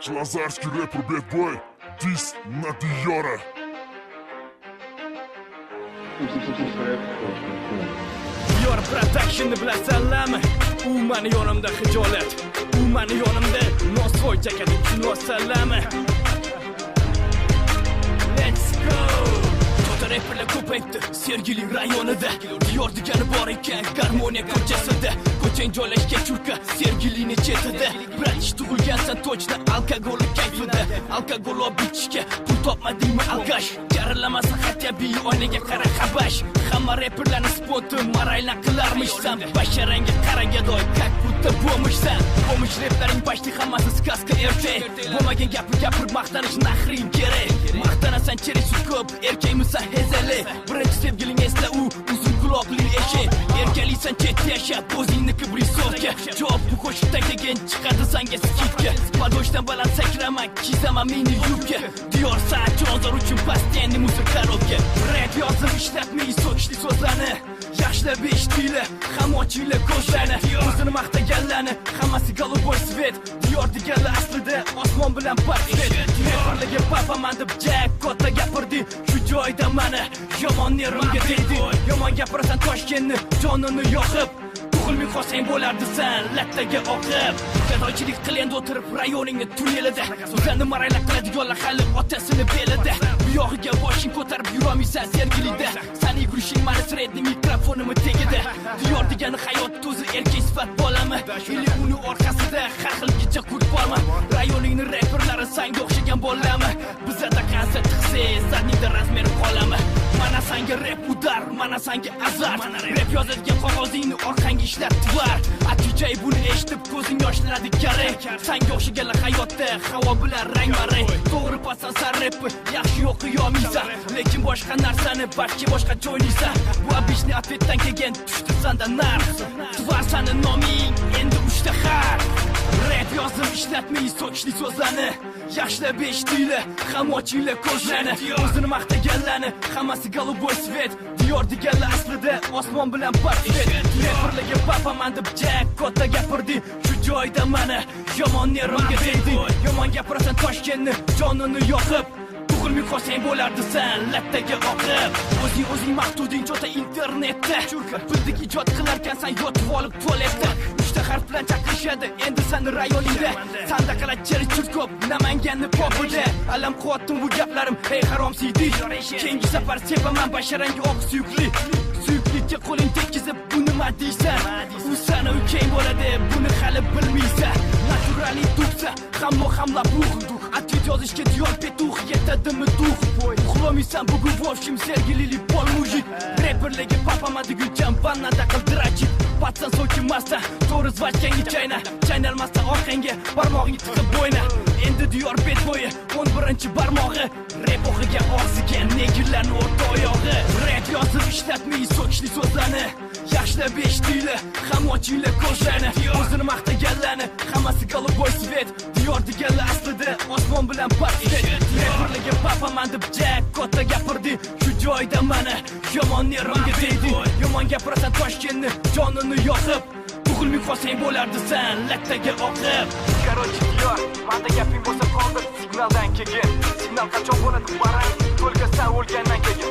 Шлазарский рэпер Bad Boy, дис на Диора. Diyor Production'ı bilan sallama. U mani yonimda hijolat, u mani yonimda nosvoy jakadi kino sallama. Let's go. Tota rapperlar ko'payibdi Sergeli rayonida. Diyor degani bor ekan garmoniya ko'chasida. Ko'chang joylashgan churka Sergelini chetida. Bratish tug'ilgansan точно alkogol kayfida. Alkogol olib ichishga pul topmadingmi alkash? Jaralamasın xatyabiy oynaga qara xabash. Hamma rapperlarni spoti maraylan qilarmishsan. Basharanga qaraga-doy как будто bo'lmishsan. Bo'lmish raplarning почти hammasi сказка erkak. Bo'lmagan gapni gapirib maqtanish nahring kerak. Maqtanasan cherisi ko'p, erkakmisan hezali. Birinchi sevgiling esla u uzun quloqli eshak. Erkaklisan chetda yashab, o'zingni kibrisovga. Javob bu qo'shiqdan keyin chiqadi sanga skidga. Padoshdan baland sakraman, kizaman mini yubka. Diyor saat chozor uchun pastyanni muzikarovka. Rap yozib ishlatmay so'kishli so'zlarni. Yaxshilab eshitinglar, ham ochinglar ko'zlarni. O'zini maqtaganlarni, hammasi голубой свет. Diyor deganlar aslida osmon bilan portret. Rapperlarga papaman deb jackpotda gapirdi. Shu joyda mani yomon nerimga tegdi. Yomon gapirasan Toshkentni jonini yoqib. Tug'ilmay qolsang bo'lardi san lattaga oqib. Gadoychilik qilenda o'tirib rayoningni tunelida. O'zini maraylan qiladiganlar hali otasini belida. Bu yog'iga boshing ko'tarib yurolmaysan Sergelida. Sani yugurishing mani sredni mikrofonimni tegida. Diyor degani hayot o'zi erkak sifat bolami. Ili uni orqasida har xilgacha kurt borma. Rayoningni rapperlari sanga o'xshagan bo'lami. Bizda qancha tiqsa, zadningda razmeri qolami. Mana sanga rap udar, mana sanga azar. Rap yozadigan qog'ozingni orqangga ishlatdilar. Atijay buni eshitib ko'zing yoshlanadi kerak. Sanga o'xshaganlar hayotda havo bilan rang-barang. To'g'ri pasan san rapni yaxshi o'qiy olmaysan, lekin boshqa narsani balki boshqa joylaysan. Bu обычный ответdan keyin tushdi sanda narx. Tvar sani noming endi uchta harf. Rap yozib ishlatmay so'kishli so'zlarni. Yaxshilab eshitinglar, ham ochinglar ko'zlarni. O'zini maqtaganlarni, hammasi голубой свет. Diyor deganlar aslida osmon bilan portret. Rapperlarga papaman deb jackpotda gapirdi. Shu joyda mani yomon nerimga tegdi. Yomon gapirasan Toshkentni jonini yoqib. Tug'ilmay qolsang bo'lardi san lattaga oqib. O'zing maqtuding chota internetda. Bildik ijod qilarkansan yotib olib tualetda. Uchta harf bilan chaqirishadi endi sani rayoningda. Sanda qilar cheri ko'p Namanganni popida. Alam quvvatdim bu gaplarim ey harom siydi. Keyingi safar sepaman basharanga oq suyukli. Suyuklikka qo'ling tekkizib bu nima deysan? U sana ukang bo'ladi, buni hali bilmaysan. Naturaliy duksa, hamma hamla buh. Atvet yozishga diyor petuh yetadimi duh. Uxlamaysan bugun vobshim Sergelili pol mujik. Rapperlarga papaman deguncham vannada qildirachib. Patsan so'kinmasdan, to'g'ri zvachkangni chayna. Chaynalmasdan orqangga barmog'ingni tiqib bo'yna. Endi diyor Bad Boy 11-barmog'i. Rap o'qigan og'ziga negirlarni o'rta oyog'i. Rap yozib ishlatmay so'kishli so'zlarni. Yaxshilab eshitinglar, ham ochinglar ko'zlarni. O'zini maqtaganlarni, hammasi голубой свет. Diyor deganlar aslida osmon bilan portret. Rapperlarga papaman deb jackpotda gapirdi. Shu joyda mani yomon nerimga tegdi. Yomon gapirasan Toshkentni jonini yoqib. Tug'ilmay qolsang bo'lardi san lattaga oqib. Короче, diyor, menda gaping bo'lsa qoldir signaldan keyin. Signal qachon bo'ladi barang, to'lga san o'lgandan keyin.